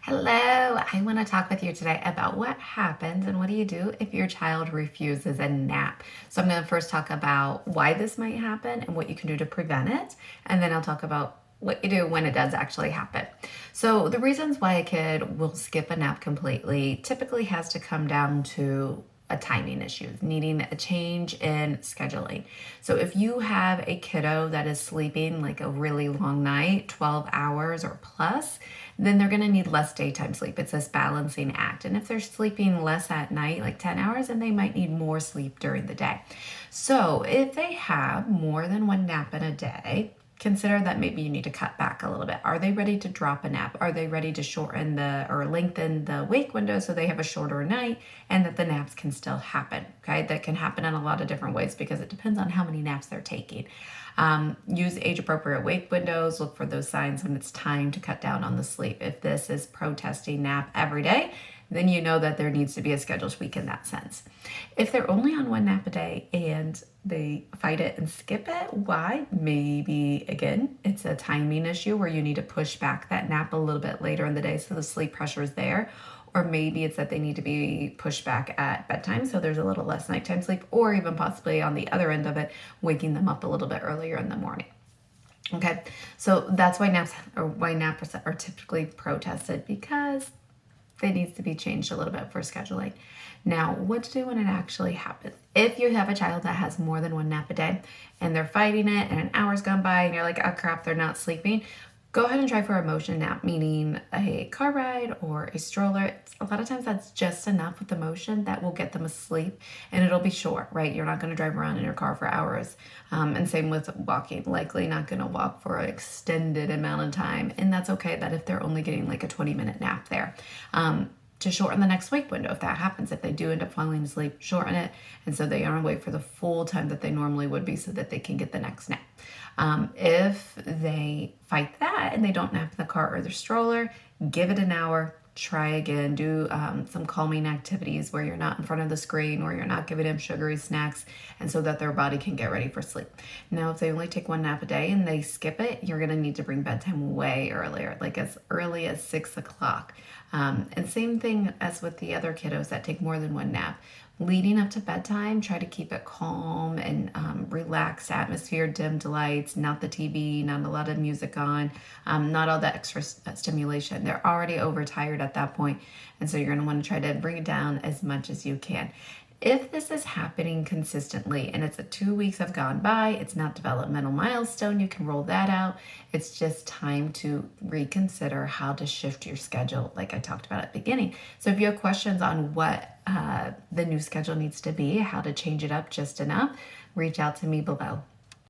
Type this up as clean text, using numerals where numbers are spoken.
Hello, I want to talk with you today about what happens and what do you do if your child refuses a nap. So, I'm going to first talk about why this might happen and what you can do to prevent it, and then I'll talk about what you do when it does actually happen. So, the reasons why a kid will skip a nap completely typically has to come down to a timing issue, needing a change in scheduling. So if you have a kiddo that is sleeping like a really long night, 12 hours or plus, then they're going to need less daytime sleep. It's this balancing act. And if they're sleeping less at night, like 10 hours, then they might need more sleep during the day. So if they have more than one nap in a day, consider that maybe you need to cut back a little bit. Are they ready to drop a nap? Are they ready to shorten or lengthen the wake window so they have a shorter night and that the naps can still happen? Okay, that can happen in a lot of different ways because it depends on how many naps they're taking. Use age appropriate wake windows. Look for those signs when it's time to cut down on the sleep. If this is protesting nap every day, then you know that there needs to be a schedule tweak in that sense. If they're only on one nap a day and they fight it and skip it, why? Maybe, again, it's a timing issue where you need to push back that nap a little bit later in the day so the sleep pressure is there. Or maybe it's that they need to be pushed back at bedtime so there's a little less nighttime sleep, or even possibly on the other end of it, waking them up a little bit earlier in the morning. Okay, so that's why naps are typically protested, because it needs to be changed a little bit for scheduling. Now, what to do when it actually happens? If you have a child that has more than one nap a day and they're fighting it and an hour's gone by and you're like, oh crap, they're not sleeping, go ahead and try for a motion nap, meaning a car ride or a stroller. A lot of times that's just enough with the motion that will get them asleep, and it'll be short, right? You're not going to drive around in your car for hours. And same with walking, likely not going to walk for an extended amount of time. And that's okay that if they're only getting like a 20-minute nap there. To shorten the next wake window if that happens. If they do end up falling asleep, shorten it, and so they aren't awake for the full time that they normally would be so that they can get the next nap. If they fight that and they don't nap in the car or the stroller, give it an hour, try again, do some calming activities where you're not in front of the screen or you're not giving them sugary snacks, and so that their body can get ready for sleep. Now, if they only take one nap a day and they skip it, you're going to need to bring bedtime way earlier, like as early as 6 o'clock. And same thing as with the other kiddos that take more than one nap. Leading up to bedtime, try to keep it calm and relaxed atmosphere, dimmed lights, not the TV, not a lot of music on, not all that extra stimulation. They're already overtired at that point, and so you're going to want to try to bring it down as much as you can. If this is happening consistently and it's 2 weeks have gone by, it's not developmental milestone, you can roll that out. It's just time to reconsider how to shift your schedule, like I talked about at the beginning. So if you have questions on what the new schedule needs to be, how to change it up just enough, reach out to me below.